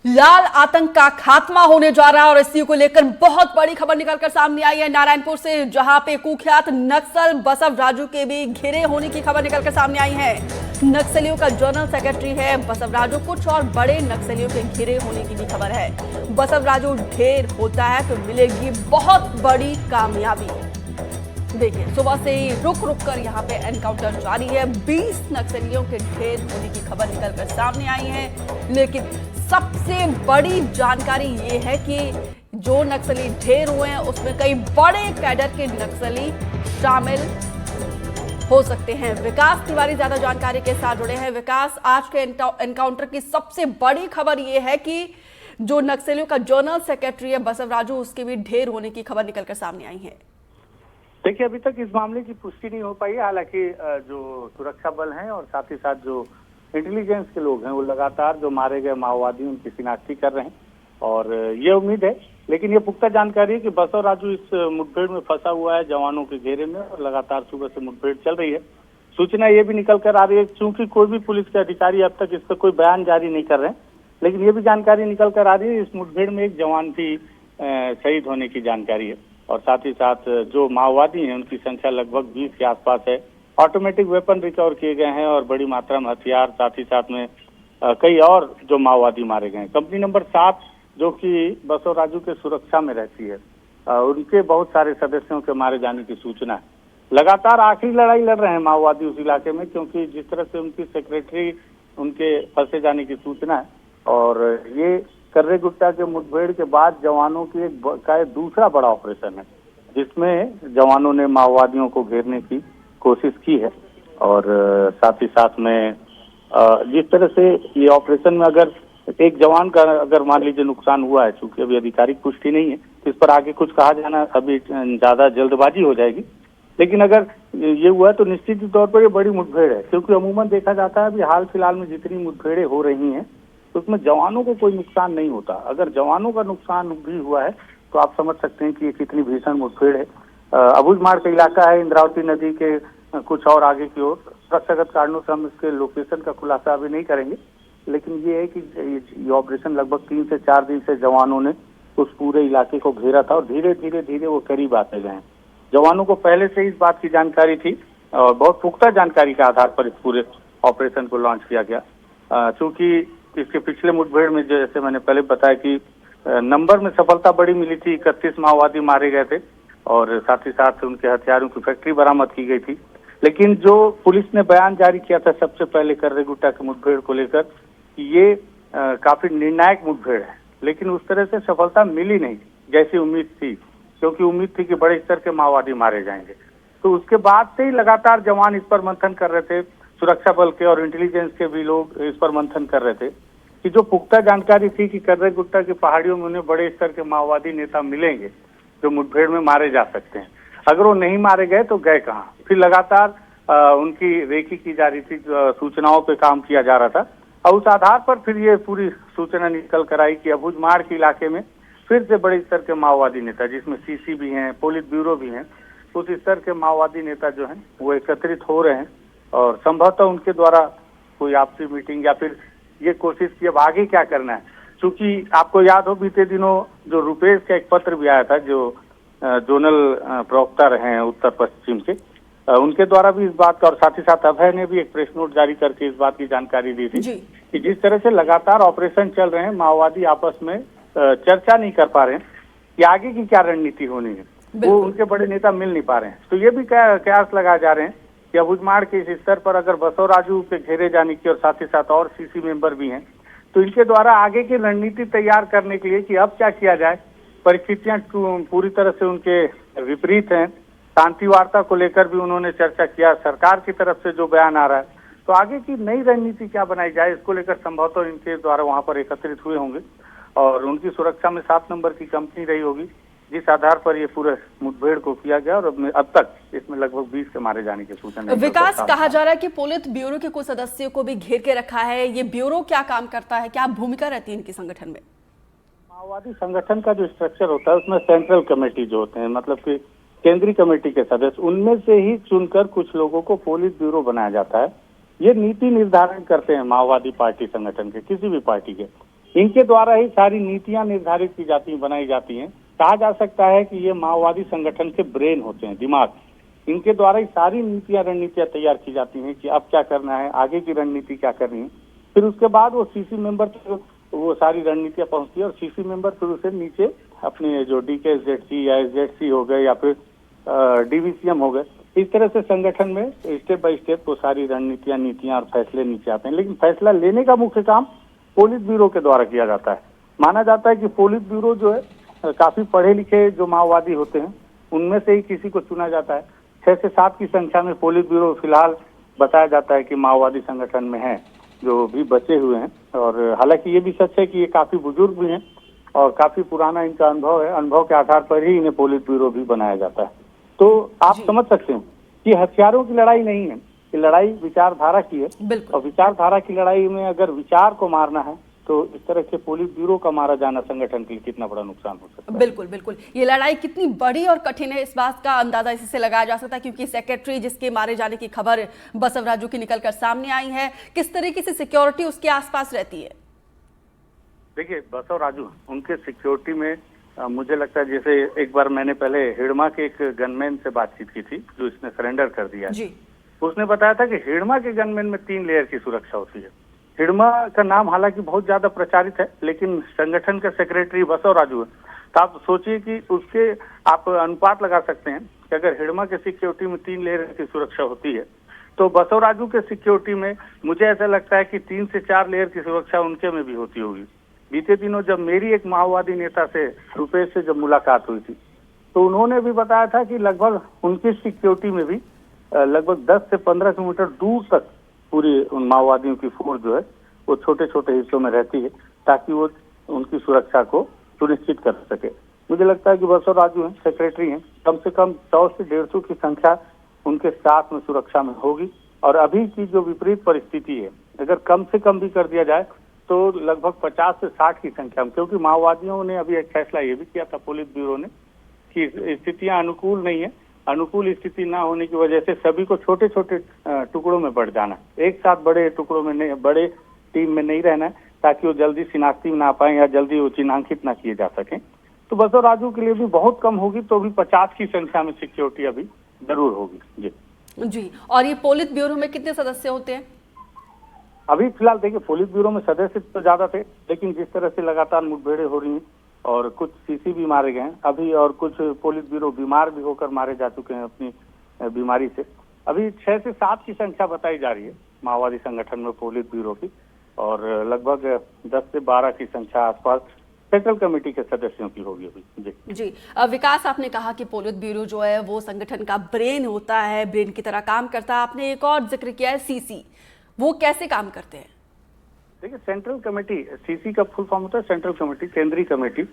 लाल आतंक का खात्मा होने जा रहा है और इसी को लेकर बहुत बड़ी खबर निकलकर सामने आई है नारायणपुर से, जहां पे कुख्यात नक्सल बसव राजू के भी घिरे होने की खबर निकलकर सामने आई है। नक्सलियों का जनरल सेक्रेटरी है बसव राजू, कुछ और बड़े नक्सलियों के घिरे होने की भी खबर है। बसव राजू ढेर होता है तो मिलेगी बहुत बड़ी कामयाबी। देखिए, सुबह से ही रुक रुक कर यहाँ पे एनकाउंटर जारी है। 20 नक्सलियों के ढेर होने की खबर निकलकर सामने आई है, लेकिन सबसे बड़ी जानकारी ये है कि जो नक्सली ढेर हुए हैं उसमें कई बड़े कैडर के नक्सली शामिल हो सकते हैं। विकास तिवारी ज्यादा जानकारी के साथ जुड़े हैं। विकास, आज के एनकाउंटर की सबसे बड़ी खबर ये है कि जो नक्सलियों का जनरल सेक्रेटरी है बसव राजू, उसके भी ढेर होने की खबर निकलकर सामने आई है। देखिए, अभी तक इस मामले की पुष्टि नहीं हो पाई है। हालांकि जो सुरक्षा बल हैं और साथ ही साथ जो इंटेलिजेंस के लोग हैं वो लगातार जो मारे गए माओवादी उनकी शिनाख्ती कर रहे हैं और ये उम्मीद है, लेकिन ये पुख्ता जानकारी है कि बसव राजू इस मुठभेड़ में फंसा हुआ है जवानों के घेरे में और लगातार सुबह से मुठभेड़ चल रही है। सूचना ये भी निकल कर आ रही है, चूंकि कोई भी पुलिस के अधिकारी अब तक इस पर कोई बयान जारी नहीं कर रहे हैं, लेकिन ये भी जानकारी निकल कर आ रही है इस मुठभेड़ में एक जवान भी शहीद होने की जानकारी है और साथ ही साथ जो माओवादी हैं उनकी संख्या लगभग 20 के आसपास है। ऑटोमेटिक वेपन रिकवर किए गए हैं और बड़ी मात्रा में हथियार, साथ ही साथ में कई और जो माओवादी मारे गए हैं। कंपनी नंबर 7 जो कि बसव राजू के सुरक्षा में रहती है, उनके बहुत सारे सदस्यों के मारे जाने की सूचना है। लगातार आखिरी लड़ाई लड़ रहे हैं माओवादी उस इलाके में, क्योंकि जिस तरह से उनकी सेक्रेटरी उनके फंसे जाने की सूचना है और ये कर्रे गुट्टा के मुठभेड़ के बाद जवानों की एक दूसरा बड़ा ऑपरेशन है जिसमें जवानों ने माओवादियों को घेरने की कोशिश की है और साथ ही साथ में जिस तरह से ये ऑपरेशन में अगर एक जवान का अगर मान लीजिए नुकसान हुआ है, चूंकि अभी आधिकारिक पुष्टि नहीं है तो इस पर आगे कुछ कहा जाना अभी ज्यादा जल्दबाजी हो जाएगी, लेकिन अगर ये हुआ तो निश्चित तौर पर ये बड़ी मुठभेड़ है, क्योंकि अमूमन देखा जाता है अभी हाल फिलहाल में जितनी मुठभेड़ें हो रही हैं तो उसमें जवानों को कोई नुकसान नहीं होता। अगर जवानों का नुकसान भी हुआ है तो आप समझ सकते हैं कि ये कितनी भीषण मुठभेड़ है। अबूझमाड़ का इलाका है, इंद्रावती नदी के कुछ और आगे की ओर। सुरक्षागत कारणों से हम इसके लोकेशन का खुलासा अभी नहीं करेंगे, लेकिन ये है कि ये ऑपरेशन लगभग 3 से 4 दिन से जवानों ने उस पूरे इलाके को घेरा था और धीरे धीरे वो करीब आते गए। जवानों को पहले से इस बात की जानकारी थी और बहुत पुख्ता जानकारी के आधार पर इस पूरे ऑपरेशन को लॉन्च किया गया। चूंकि इसके पिछले मुठभेड़ में जैसे मैंने पहले बताया कि नंबर में सफलता बड़ी मिली थी, 31 माओवादी मारे गए थे और साथ ही साथ उनके हथियारों की फैक्ट्री बरामद की गई थी। लेकिन जो पुलिस ने बयान जारी किया था सबसे पहले कर्रे गुट्टा के मुठभेड़ को लेकर कि ये काफी निर्णायक मुठभेड़ है, लेकिन उस तरह से सफलता मिली नहीं जैसी उम्मीद थी, क्योंकि उम्मीद थी कि बड़े स्तर के माओवादी मारे जाएंगे। तो उसके बाद से ही लगातार जवान इस पर मंथन कर रहे थे, सुरक्षा बल के और इंटेलिजेंस के भी लोग इस पर मंथन कर रहे थे कि जो पुख्ता जानकारी थी कि कर्रे गुट्टा की पहाड़ियों में उन्हें बड़े स्तर के माओवादी नेता मिलेंगे जो मुठभेड़ में मारे जा सकते हैं। अगर वो नहीं मारे गए तो गए कहाँ? फिर लगातार उनकी रेकी की जा रही थी, सूचनाओं पे काम किया जा रहा था और उस आधार पर फिर ये पूरी सूचना निकल कर आई कि अबूझमाड़ के इलाके में फिर से बड़े स्तर के माओवादी नेता, जिसमें सीसी भी हैं, पोलित ब्यूरो भी हैं, उस स्तर के माओवादी नेता जो हैं वो एकत्रित हो रहे हैं और संभवतः उनके द्वारा कोई आपसी मीटिंग या फिर ये कोशिश की अब आगे क्या करना है। क्योंकि आपको याद हो बीते दिनों जो रुपेश का एक पत्र भी आया था, जो जोनल प्रवक्ता रहे हैं उत्तर पश्चिम के, उनके द्वारा भी इस बात का और साथ ही साथ अभय ने भी एक प्रेस नोट जारी करके इस बात की जानकारी दी थी कि जिस तरह से लगातार ऑपरेशन चल रहे हैं, माओवादी आपस में चर्चा नहीं कर पा रहे हैं कि आगे की क्या रणनीति होनी है, वो उनके बड़े नेता मिल नहीं पा रहे हैं। तो ये भी कयास लगाए जा रहे हैं कि अबूझमाड़ के इस स्तर पर अगर बसव राजू के घेरे जाने की और साथ ही साथ और सीसी मेंबर भी हैं तो इनके द्वारा आगे की रणनीति तैयार करने के लिए कि अब क्या किया जाए। परिस्थितियां पूरी तरह से उनके विपरीत हैं। शांति वार्ता को लेकर भी उन्होंने चर्चा किया, सरकार की तरफ से जो बयान आ रहा है, तो आगे की नई रणनीति क्या बनाई जाए इसको लेकर संभवतः इनके द्वारा वहां पर एकत्रित हुए होंगे और उनकी सुरक्षा में 7 नंबर की कंपनी रही होगी, जिस आधार पर ये पूरे मुठभेड़ को किया गया और अब तक इसमें लगभग 20 के मारे जाने की सूचना। विकास, कहा जा रहा है कि पोलित ब्यूरो के कुछ सदस्यों को भी घेर के रखा है। ये ब्यूरो क्या काम करता है, क्या भूमिका रहती है इनकी संगठन में? माओवादी संगठन का जो स्ट्रक्चर होता है उसमें सेंट्रल कमेटी जो होते हैं, मतलब कि केंद्रीय कमेटी के सदस्य, उनमें से ही चुनकर कुछ लोगों को पोलित ब्यूरो बनाया जाता है। ये नीति निर्धारण करते हैं माओवादी पार्टी संगठन के, किसी भी पार्टी के, इनके द्वारा ही सारी नीतियां निर्धारित की जाती, बनाई जाती हैं। कहा जा सकता है कि ये माओवादी संगठन के ब्रेन होते हैं, दिमाग। इनके द्वारा ही सारी नीतियां, रणनीतियां तैयार की जाती हैं कि अब क्या करना है, आगे की रणनीति क्या करनी है। फिर उसके बाद वो सीसी मेंबर तक वो सारी रणनीतियां पहुंचती है और सीसी मेंबर फिर उसे नीचे अपने जो डीकेएसजेडसी या एसजेडसी हो गए या फिर डीवीसीएम हो गए, इस तरह से संगठन में स्टेप बाय स्टेप वो सारी रणनीतियां, नीतियां और फैसले नीचे आते हैं। लेकिन फैसला लेने का मुख्य काम पोलित ब्यूरो के द्वारा किया जाता है। माना जाता है कि पोलित ब्यूरो जो है काफी पढ़े लिखे जो माओवादी होते हैं उनमें से ही किसी को चुना जाता है। 6 से 7 की संख्या में पोलित ब्यूरो फिलहाल बताया जाता है कि माओवादी संगठन में है, जो भी बचे हुए हैं। और हालांकि ये भी सच है कि ये काफी बुजुर्ग भी हैं और काफी पुराना इनका अनुभव है। अनुभव के आधार पर ही इन्हें पोलित ब्यूरो भी बनाया जाता है। तो आप समझ सकते हैं कि हथियारों की लड़ाई नहीं है, ये लड़ाई विचारधारा की है। और विचारधारा की लड़ाई में अगर विचार को मारना है तो इस तरह के पोलित ब्यूरो का मारा जाना संगठन के लिए कितना बड़ा नुकसान हो सकता है। बिल्कुल बिल्कुल, ये लड़ाई कितनी बड़ी और कठिन है इस बात का अंदाजा इसी से लगाया जा सकता है, क्योंकि सेक्रेटरी जिसके मारे जाने की खबर बसव राजू की निकलकर सामने आई है, किस तरीके से सिक्योरिटी उसके आसपास रहती है? देखिए, बसव राजू, उनके सिक्योरिटी में मुझे लगता है जैसे एक बार मैंने पहले हिड़मा के एक गनमैन से बातचीत की थी जो इसने सरेंडर कर दिया है। उसने बताया था कि हिड़मा के गनमैन में 3 लेयर की सुरक्षा होती है। हिड़मा का नाम हालांकि बहुत ज्यादा प्रचारित है, लेकिन संगठन के सेक्रेटरी बसव राजू है। तो आप सोचिए कि उसके आप अनुपात लगा सकते हैं कि अगर हिड़मा के सिक्योरिटी में 3 लेयर की सुरक्षा होती है तो बसव राजू के सिक्योरिटी में मुझे ऐसा लगता है कि 3 से 4 लेयर की सुरक्षा उनके में भी होती होगी। बीते दिनों जब मेरी एक माओवादी नेता से, रुपेश से जब मुलाकात हुई थी तो उन्होंने भी बताया था कि लगभग उनकी सिक्योरिटी में भी लगभग 10 से 15 किलोमीटर दूर तक पूरी उन माओवादियों की फोर्स जो है वो छोटे छोटे हिस्सों में रहती है ताकि वो उनकी सुरक्षा को सुनिश्चित कर सके। मुझे लगता है कि बसव राजू हैं, सेक्रेटरी हैं, कम से कम 100 से 150 की संख्या उनके साथ में सुरक्षा में होगी। और अभी की जो विपरीत परिस्थिति है, अगर कम से कम भी कर दिया जाए तो लगभग 50 से 60 की संख्या में, क्योंकि माओवादियों ने अभी एक फैसला ये भी किया था पोलित ब्यूरो ने कि स्थितियां अनुकूल नहीं है, अनुकूल स्थिति ना होने की वजह से सभी को छोटे छोटे टुकड़ों में बढ़ जाना, एक साथ बड़े टुकड़ों में नहीं, बड़े टीम में नहीं रहना है ताकि वो जल्दी शिनाख्ती ना पाए या जल्दी वो चिन्हांकित ना किए जा सके। तो बसव राजू के लिए भी बहुत कम होगी तो भी 50 की संख्या में सिक्योरिटी अभी जरूर होगी। जी। और ये पोलित ब्यूरो में कितने सदस्य होते हैं? अभी फिलहाल देखिए, पोलित ब्यूरो में सदस्य तो ज्यादा थे, लेकिन जिस तरह से लगातार मुठभेड़ें हो रही हैं और कुछ सीसी भी मारे गए हैं अभी, और कुछ पोलित ब्यूरो बीमार भी होकर मारे जा चुके हैं अपनी बीमारी से। अभी 6 से 7 की संख्या बताई जा रही है माओवादी संगठन में पोलित ब्यूरो की, और लगभग 10 से 12 की संख्या आसपास सेंट्रल कमेटी के सदस्यों की होगी अभी। जी विकास, आपने कहा कि पोलित ब्यूरो जो है वो संगठन का ब्रेन होता है, ब्रेन की तरह काम करता है। आपने एक और जिक्र किया है सीसी, वो कैसे काम करते हैं? देखिए, सेंट्रल कमेटी, सीसी का फुल फॉर्म होता है सेंट्रल कमेटी, केंद्रीय कमेटी।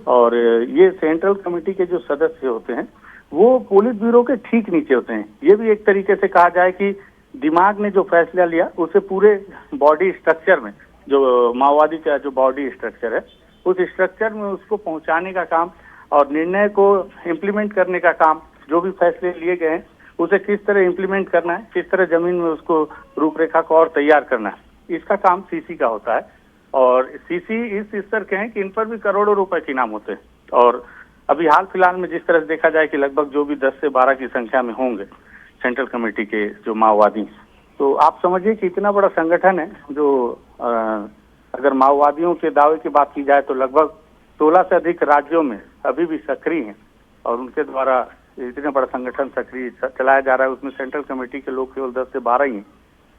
और ये सेंट्रल कमेटी के जो सदस्य होते हैं वो पोलित ब्यूरो के ठीक नीचे होते हैं। ये भी एक तरीके से कहा जाए कि दिमाग ने जो फैसला लिया उसे पूरे बॉडी स्ट्रक्चर में, जो माओवादी का जो बॉडी स्ट्रक्चर है उस स्ट्रक्चर में उसको पहुंचाने का काम और निर्णय को इम्प्लीमेंट करने का काम, जो भी फैसले लिए गए हैं उसे किस तरह इम्प्लीमेंट करना है, किस तरह जमीन में उसको रूपरेखा को और तैयार करना है, इसका काम सीसी का होता है। और सीसी इस स्तर के हैं कि इन पर भी करोड़ों रुपए के इनाम होते हैं। और अभी हाल फिलहाल में जिस तरह से देखा जाए कि लगभग जो भी 10 से 12 की संख्या में होंगे सेंट्रल कमेटी के जो माओवादी, तो आप समझिए कि इतना बड़ा संगठन है जो अगर माओवादियों के दावे की बात की जाए तो लगभग 16 से अधिक राज्यों में अभी भी सक्रिय हैं और उनके द्वारा इतना बड़ा संगठन सक्रिय चलाया जा रहा है। उसमें सेंट्रल कमेटी के लोग केवल 10 से 12 ही हैं।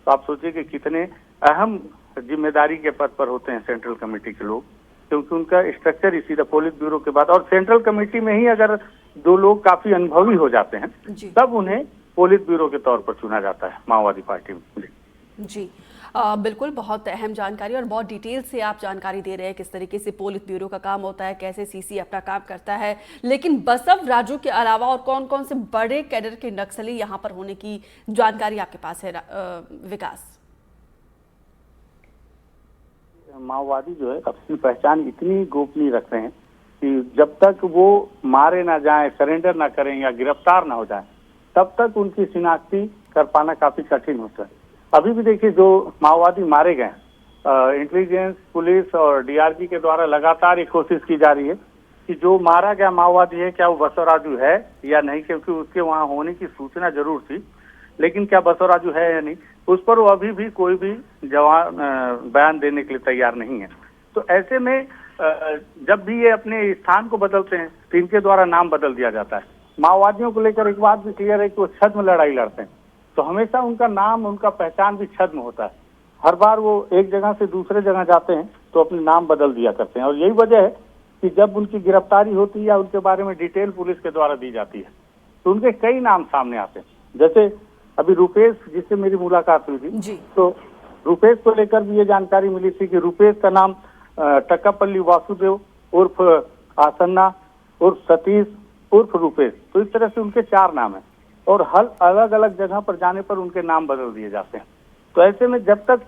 तो आप सोचिए कि कितने अहम जिम्मेदारी के पद पर होते हैं सेंट्रल कमेटी के लोग, क्योंकि उनका स्ट्रक्चर ही सीधा पोलित ब्यूरो के बाद, और सेंट्रल कमेटी में ही अगर 2 लोग काफी अनुभवी हो जाते हैं तब उन्हें पोलित ब्यूरो के तौर पर चुना जाता है माओवादी पार्टी में। जी बिल्कुल, बहुत अहम जानकारी और बहुत डिटेल से आप जानकारी दे रहे हैं किस तरीके से पोलित ब्यूरो का काम होता है, कैसे सीसी अपना काम करता है। लेकिन बसव राजू के अलावा और कौन कौन से बड़े कैडर के नक्सली यहाँ पर होने की जानकारी आपके पास है विकास? माओवादी जो है अपनी पहचान इतनी गोपनीय रख रहे हैं कि जब तक वो मारे ना जाएं, सरेंडर ना करें या गिरफ्तार ना हो जाएं, तब तक उनकी शिनाख्ती कर पाना काफी कठिन होता है। अभी भी देखिए, जो माओवादी मारे गए इंटेलिजेंस, पुलिस और डीआरजी के द्वारा लगातार ये कोशिश की जा रही है कि जो मारा गया माओवादी है क्या वो बसवराजू है या नहीं, क्योंकि उसके वहां होने की सूचना जरूर थी, लेकिन क्या बसवराजू है या नहीं उस पर वो अभी भी कोई भी जवान बयान देने के लिए तैयार नहीं है। तो ऐसे में जब भी ये अपने स्थान को बदलते हैं तो इनके द्वारा नाम बदल दिया जाता है। माओवादियों को लेकर एक बात भी क्लियर है कि वो छद्म लड़ाई लड़ते हैं, तो हमेशा उनका नाम, उनका पहचान भी छद्म होता है। हर बार वो एक जगह से दूसरे जगह जाते हैं तो अपने नाम बदल दिया करते हैं, और यही वजह है कि जब उनकी गिरफ्तारी होती है या उनके बारे में डिटेल पुलिस के द्वारा दी जाती है तो उनके कई नाम सामने आते हैं। जैसे अभी रुपेश, जिससे मेरी मुलाकात हुई थी, तो रुपेश को लेकर भी ये जानकारी मिली थी कि रुपेश का नाम टक्कापल्ली वासुदेव उर्फ आसन्ना उर्फ सतीश उर्फ रुपेश, तो इस तरह से उनके 4 नाम हैं और हर अलग अलग जगह पर जाने पर उनके नाम बदल दिए जाते हैं। तो ऐसे में जब तक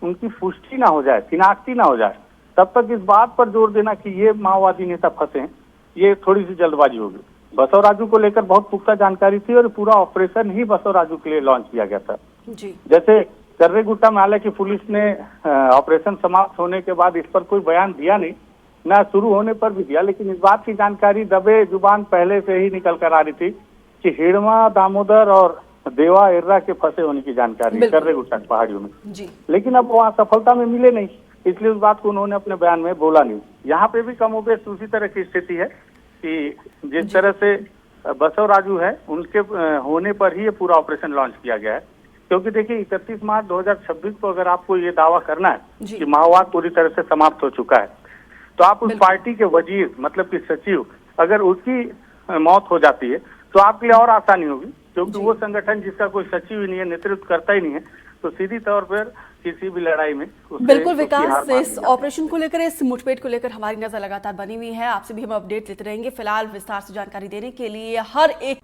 उनकी पुष्टि ना हो जाए, शिनाख्ती ना हो जाए, तब तक इस बात पर जोर देना कि ये माओवादी नेता फंसे हैं, ये थोड़ी सी जल्दबाजी होगी। बसवराजू को लेकर बहुत पुख्ता जानकारी थी और पूरा ऑपरेशन ही बसवराजू के लिए लॉन्च किया गया था। जैसे कर्रेगुट्टा में हालांकि पुलिस ने ऑपरेशन समाप्त होने के बाद इस पर कोई बयान दिया नहीं, ना शुरू होने पर भी दिया, लेकिन इस बात की जानकारी दबे जुबान पहले से ही निकल कर आ रही थी कि हिड़मा, दामोदर और देवा एर्रा के फंसे होने की जानकारी कर्रेगुट्टा पहाड़ियों में। लेकिन अब वहाँ सफलता में मिले नहीं, इसलिए उस बात को उन्होंने अपने बयान में बोला नहीं। यहाँ पे भी कमोबेश उसी तरह की स्थिति है कि जिस तरह से बसवराजू है उनके होने पर ही ये पूरा ऑपरेशन लॉन्च किया गया है। क्योंकि देखिए 31 मार्च 2026 को अगर आपको ये दावा करना है कि माओवाद पूरी तरह से समाप्त हो चुका है, तो आप उस पार्टी के वजीर मतलब कि सचिव, अगर उसकी मौत हो जाती है तो आपके लिए और आसानी होगी, क्योंकि वो संगठन जिसका कोई सचिव ही नहीं है, नेतृत्व करता ही नहीं है, तो सीधी तौर पर किसी भी लड़ाई में बिल्कुल विकास, इस ऑपरेशन को लेकर, इस मुठभेड़ को लेकर हमारी नजर लगातार बनी हुई है। आपसे भी हम अपडेट लेते रहेंगे। फिलहाल विस्तार से जानकारी देने के लिए हर एक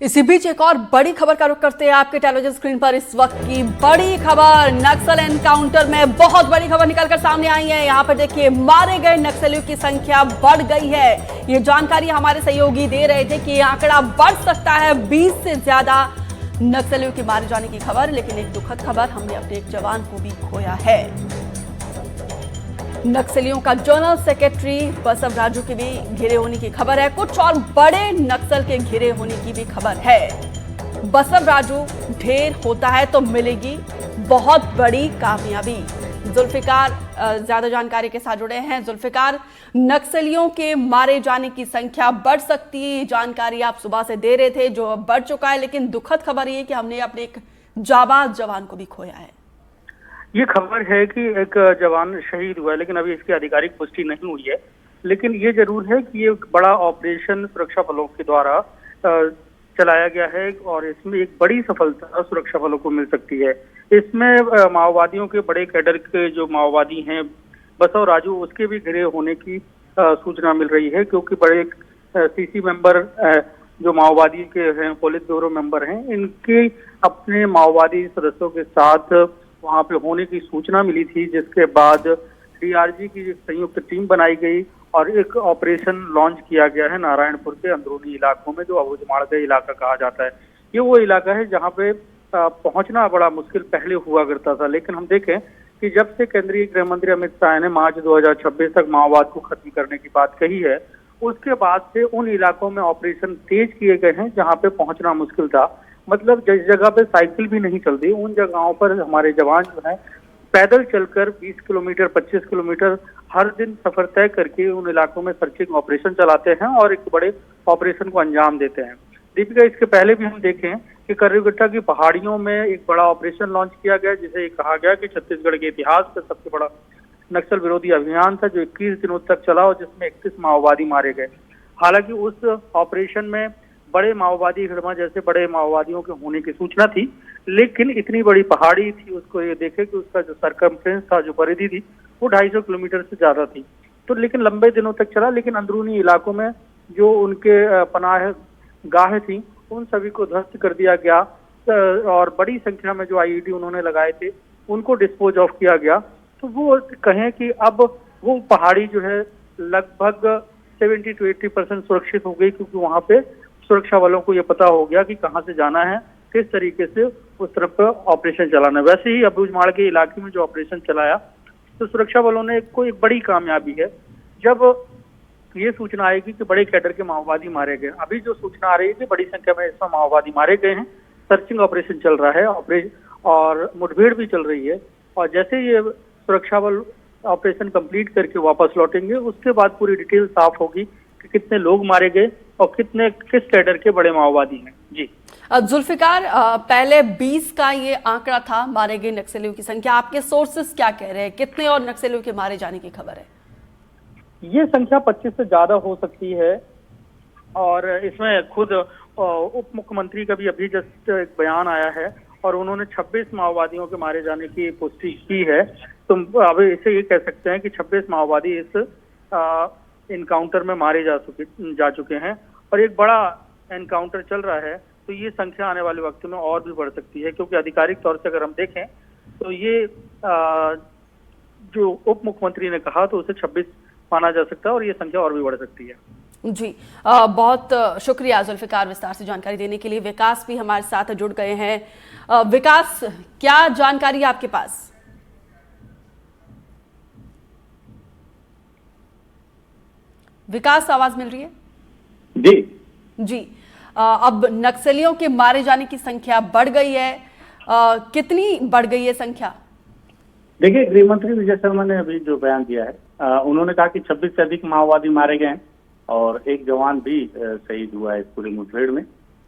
इसी बीच एक और बड़ी खबर का रुख करते हैं आपके टेलीविजन स्क्रीन पर। इस वक्त की बड़ी खबर, नक्सल एनकाउंटर में बहुत बड़ी खबर निकलकर सामने आई है। यहाँ पर देखिए, मारे गए नक्सलियों की संख्या बढ़ गई है। ये जानकारी हमारे सहयोगी दे रहे थे कि ये आंकड़ा बढ़ सकता है, 20 से ज्यादा नक्सलियों के मारे जाने की खबर। लेकिन एक दुखद खबर, हमने अपने एक जवान को भी खोया है। नक्सलियों का जनरल सेक्रेटरी बसवराजू के भी घिरे होने की खबर है। कुछ और बड़े नक्सल के घिरे होने की भी खबर है। बसवराजू ढेर होता है तो मिलेगी बहुत बड़ी कामयाबी। जुल्फिकार ज्यादा जानकारी के साथ जुड़े हैं। जुल्फिकार, नक्सलियों के मारे जाने की संख्या बढ़ सकती है, जानकारी आप सुबह से दे रहे थे, जो बढ़ चुका है, लेकिन दुखद खबर ये कि हमने अपने एक जाबाज जवान को भी खोया है। ये खबर है कि एक जवान शहीद हुआ है, लेकिन अभी इसकी आधिकारिक पुष्टि नहीं हुई है। लेकिन ये जरूर है कि ये एक बड़ा ऑपरेशन सुरक्षा बलों के द्वारा चलाया गया है और इसमें एक बड़ी सफलता सुरक्षा बलों को मिल सकती है। इसमें माओवादियों के बड़े कैडर के जो माओवादी हैं बसवराजू, उसके भी घिरे होने की सूचना मिल रही है, क्योंकि बड़े सीसी मेंबर जो माओवादी के हैं, पोलित ब्यूरो मेंबर हैं, इनके अपने माओवादी सदस्यों के साथ वहां पे होने की सूचना मिली थी, जिसके बाद डीआरजी की संयुक्त टीम बनाई गई और एक ऑपरेशन लॉन्च किया गया है नारायणपुर के अंदरूनी इलाकों में, जो अबुझमाड़ इलाका कहा जाता है। ये वो इलाका है जहां पे पहुंचना बड़ा मुश्किल पहले हुआ करता था, लेकिन हम देखें कि जब से केंद्रीय गृह मंत्री अमित शाह ने मार्च 2026 तक माओवाद को खत्म करने की बात कही है, उसके बाद से उन इलाकों में ऑपरेशन तेज किए गए हैं जहाँ पे पहुंचना मुश्किल था। मतलब जिस जगह पे साइकिल भी नहीं चलती, उन जगहों पर हमारे जवान जो है पैदल चलकर 20 किलोमीटर 25 किलोमीटर हर दिन सफर तय करके उन इलाकों में सर्चिंग ऑपरेशन चलाते हैं और एक बड़े ऑपरेशन को अंजाम देते हैं। दीपिका, इसके पहले भी हम देखें कि कर्रेगुट्टा की पहाड़ियों में एक बड़ा ऑपरेशन लॉन्च किया गया, जिसे कहा गया कि छत्तीसगढ़ के इतिहास का सबसे बड़ा नक्सल विरोधी अभियान था, जो 21 दिनों तक चला और जिसमें 31 माओवादी मारे गए। हालांकि उस ऑपरेशन में बड़े माओवादी, हिड़मा जैसे बड़े माओवादियों के होने की सूचना थी, लेकिन इतनी बड़ी पहाड़ी थी, उसको ये देखे कि उसका जो सरकमफ्रेंस था, जो परिधि थी, वो 250 किलोमीटर से ज्यादा थी। तो लेकिन लंबे दिनों तक चला, लेकिन अंदरूनी इलाकों में जो उनके पनाह गाहें थी, उन सभी को ध्वस्त कर दिया गया और बड़ी संख्या में जो आईईडी उन्होंने लगाए थे उनको डिस्पोज ऑफ किया गया। तो वो कहें कि अब वो पहाड़ी जो है लगभग 70 to 80% सुरक्षित हो गई, क्योंकि वहां पे सुरक्षा वालों को ये पता हो गया कि कहाँ से जाना है किस तरीके से उस तरफ पर ऑपरेशन चलाना। वैसे ही अबूझमाड़ के इलाके में जो ऑपरेशन चलाया तो सुरक्षा बलों ने एक बड़ी कामयाबी है। जब ये सूचना आएगी कि बड़े कैडर के माओवादी मारे गए, अभी जो सूचना आ रही है कि बड़ी संख्या में इसमें माओवादी मारे गए हैं, सर्चिंग ऑपरेशन चल रहा है और मुठभेड़ भी चल रही है, और जैसे ये सुरक्षा बल ऑपरेशन कंप्लीट करके वापस लौटेंगे उसके बाद पूरी डिटेल साफ होगी कि कितने लोग मारे गए और किस कैडर के बड़े माओवादी हैं। जी जुल्फिकार, पहले 20 का ये आंकड़ा था मारे गए नक्सलियों की संख्या, आपके सोर्सेस क्या कह रहे हैं, कितने और नक्सलियों के मारे जाने की खबर है? ये संख्या 25 से ज्यादा हो सकती है, और इसमें खुद उप मुख्यमंत्री का भी अभी जस्ट एक बयान आया है और उन्होंने 26 माओवादियों के मारे जाने की पुष्टि की है। तो अब इसे ये कह सकते हैं कि 26 माओवादी इस इनकाउंटर में मारे जा चुके हैं, और एक बड़ा एनकाउंटर चल रहा है। तो ये संख्या आने वाले वक्त में और भी बढ़ सकती है, क्योंकि आधिकारिक तौर से अगर हम देखें तो ये जो उप मुख्यमंत्री ने कहा तो उसे 26 माना जा सकता है, और ये संख्या और भी बढ़ सकती है। जी बहुत शुक्रिया जुल्फिकार विस्तार से जानकारी देने के लिए। विकास भी हमारे साथ जुड़ गए हैं। विकास, क्या जानकारी है आपके पास? विकास, आवाज मिल रही है? जी जी अब नक्सलियों के मारे जाने की संख्या बढ़ गई है, कितनी बढ़ गई है संख्या? देखिए, गृह मंत्री विजय शर्मा ने अभी जो बयान दिया है, उन्होंने कहा कि 26 से अधिक माओवादी मारे गए हैं और एक जवान भी शहीद हुआ है इस पूरी मुठभेड़ में।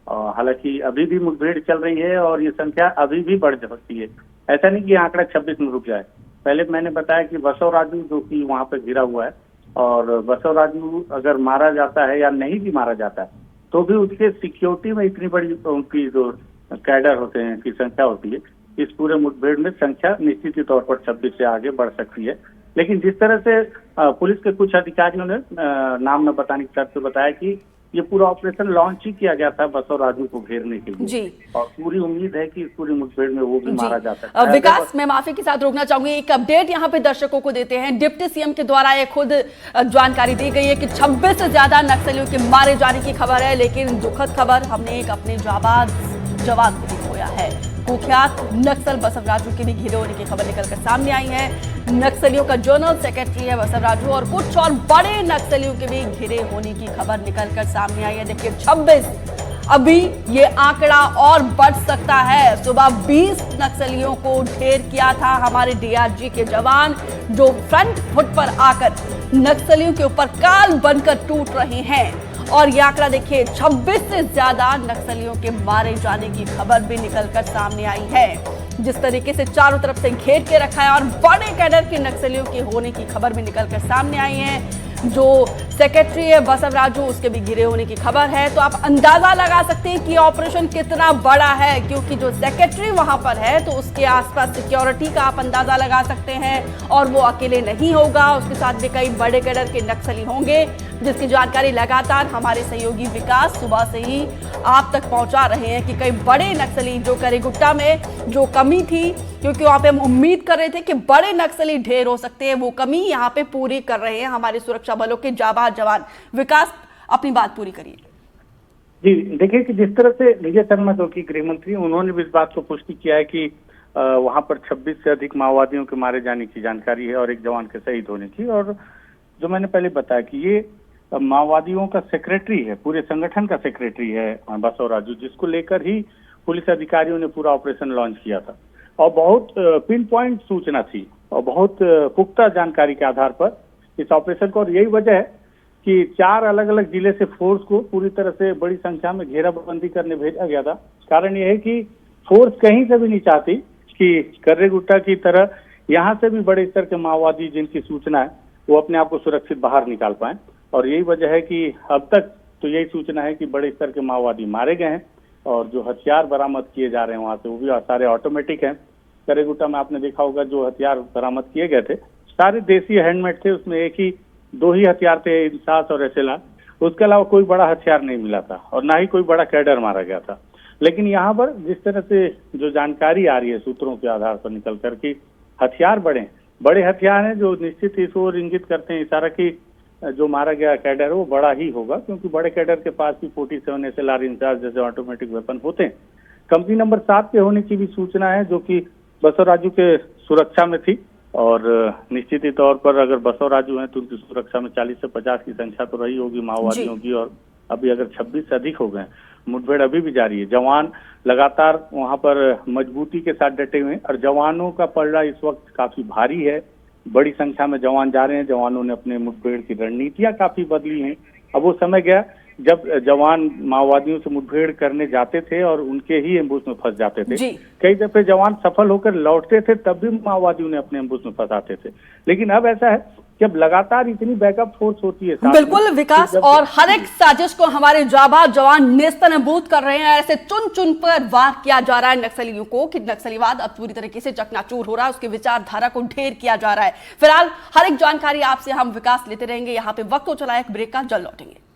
हालांकि अभी भी मुठभेड़ चल रही है और ये संख्या अभी भी बढ़ सकती है। ऐसा नहीं कि आंकड़ा 26 में रुक जाए। पहले मैंने बताया कि बसव राजू जो कि वहां पे गिरा हुआ है, और बसव राजू अगर मारा जाता है या नहीं भी मारा जाता है तो भी उसके सिक्योरिटी में इतनी बड़ी उनकी जो कैडर होते हैं की संख्या होती है, इस पूरे मुठभेड़ में संख्या निश्चित ही तौर पर 26 से आगे बढ़ सकती है। लेकिन जिस तरह से पुलिस के कुछ अधिकारियों ने नाम न बताने के शर्त से बताया कि ये पूरा ऑपरेशन लॉन्च ही किया गया था बसव राजू को घेरने के लिए जी, और पूरी उम्मीद है कि इस पूरी मुठभेड़ में वो भी मारा जा सकता है। विकास, मैं माफी के साथ रोकना चाहूंगी, एक अपडेट यहाँ पे दर्शकों को देते हैं। डिप्टी सीएम के द्वारा ये खुद जानकारी दी गई है कि 26 से ज्यादा नक्सलियों के मारे जाने की खबर है, लेकिन दुखद खबर, हमने एक अपने जाबाज जवान को भी खोया है। कुख्यात नक्सल बसव राजू के भी घिरे होने की खबर निकलकर सामने आई है। नक्सलियों का जनरल सेक्रेटरी है बसव राजू, और कुछ और बड़े नक्सलियों के भी घिरे होने की खबर निकलकर सामने आई है। देखिए 26, अभी ये आंकड़ा और बढ़ सकता है। सुबह 20 नक्सलियों को ढेर किया था हमारे डीआरजी के जवान, जो फ्रंट फुट पर आकर नक्सलियों के ऊपर काल बनकर टूट रहे हैं, और ये आंकड़ा देखिए 26 से ज्यादा नक्सलियों के मारे जाने की खबर भी निकलकर सामने आई है। जिस तरीके से चारों तरफ से घेर के रखा है और बड़े कैडर के नक्सलियों के होने की खबर भी निकलकर सामने आई है। जो सेक्रेटरी है बसव राजू, उसके भी घिरे होने की खबर है। तो आप अंदाजा लगा सकते हैं कि ऑपरेशन कितना बड़ा है, क्योंकि जो सेक्रेटरी वहां पर है तो उसके आसपास सिक्योरिटी का आप अंदाजा लगा सकते हैं, और वो अकेले नहीं होगा, उसके साथ भी कई बड़े कैडर के नक्सली होंगे, जिसकी जानकारी लगातार हमारे सहयोगी विकास सुबह से ही आप तक पहुंचा रहे हैं कि कई बड़े नक्सली, जो करेगुट्टा में जो कमी थी, क्योंकि वहां पे हम उम्मीद कर रहे थे कि बड़े नक्सली ढेर हो सकते हैं, वो कमी यहाँ पे पूरी कर रहे हैं हमारे सुरक्षा बलों के जाबाज जवान। विकास, अपनी बात पूरी करिए। जी देखिए कि जिस तरह से विजय शर्मा जो कि गृह मंत्री, उन्होंने भी इस बात को पुष्टि किया है कि वहां पर 26 से अधिक माओवादियों के मारे जाने की जानकारी है और एक जवान के शहीद होने की। और जो मैंने पहले बताया कि ये माओवादियों का सेक्रेटरी है, पूरे संगठन का सेक्रेटरी है बसव राजू, जिसको लेकर ही पुलिस अधिकारियों ने पूरा ऑपरेशन लॉन्च किया था। और बहुत पिन पॉइंट सूचना थी और बहुत पुख्ता जानकारी के आधार पर इस ऑपरेशन को, और यही वजह है कि 4 अलग अलग जिले से फोर्स को पूरी तरह से बड़ी संख्या में घेराबंदी करने भेजा गया था। कारण यह है कि फोर्स कहीं से भी नहीं चाहती कि कर्रेगुट्टा की तरह यहाँ से भी बड़े स्तर के माओवादी जिनकी सूचना है वो अपने आप को सुरक्षित बाहर निकाल पाए। और यही वजह है कि अब तक तो यही सूचना है कि बड़े स्तर के माओवादी मारे गए हैं, और जो हथियार बरामद किए जा रहे हैं वहां से वो भी सारे ऑटोमेटिक हैं। करेगुट्टा में आपने देखा होगा जो हथियार बरामद किए गए थे सारे देसी हैंडमेड थे, उसमें 2 ही हथियार थे, इंसास और एसएलआर। उसके अलावा कोई बड़ा हथियार नहीं मिला था और ना ही कोई बड़ा कैडर मारा गया था। लेकिन यहाँ पर जिस तरह से जो जानकारी आ रही है सूत्रों के आधार पर निकल कर कि हथियार बड़े हथियार हैं, जो निश्चित ही इस ओर इंगित करते हैं इशारा की जो मारा गया कैडर है वो बड़ा ही होगा, क्योंकि बड़े कैडर के पास भी 47 एसएलआर इंसास जैसे ऑटोमेटिक वेपन होते हैं। कंपनी नंबर 7 के होने की भी सूचना है, जो कि बसव राजू के सुरक्षा में थी। और निश्चित ही तौर पर अगर बसव राजू हैं तो उनकी सुरक्षा में 40 से 50 की संख्या तो रही होगी माओवादियों की, और अभी अगर 26 से अधिक हो गए। मुठभेड़ अभी भी जारी है, जवान लगातार वहां पर मजबूती के साथ डटे हुए हैं और जवानों का पलड़ा इस वक्त काफी भारी है। बड़ी संख्या में जवान जा रहे हैं, जवानों ने अपने मुठभेड़ की रणनीतियां काफी बदली हैं। अब वो समय गया जब जवान माओवादियों से मुठभेड़ करने जाते थे और उनके ही एम्बुश में फंस जाते थे। कई दफे जवान सफल होकर लौटते थे, तब भी माओवादियों ने अपने एम्बुश में फंसाते थे। लेकिन अब ऐसा है जब लगातार इतनी बैकअप फोर्स होती है बिल्कुल विकास, और हर एक साजिश को हमारे जाबाज जवान नेस्तनाबूद कर रहे हैं। ऐसे चुन चुन पर वार किया जा रहा है नक्सलियों को कि नक्सलीवाद अब पूरी तरीके से चकनाचूर हो रहा है, उसकी विचारधारा को ढेर किया जा रहा है। फिलहाल हर एक जानकारी आपसे हम विकास लेते रहेंगे। यहाँ पे वक्त हो चला है एक ब्रेक का, जल्द लौटेंगे।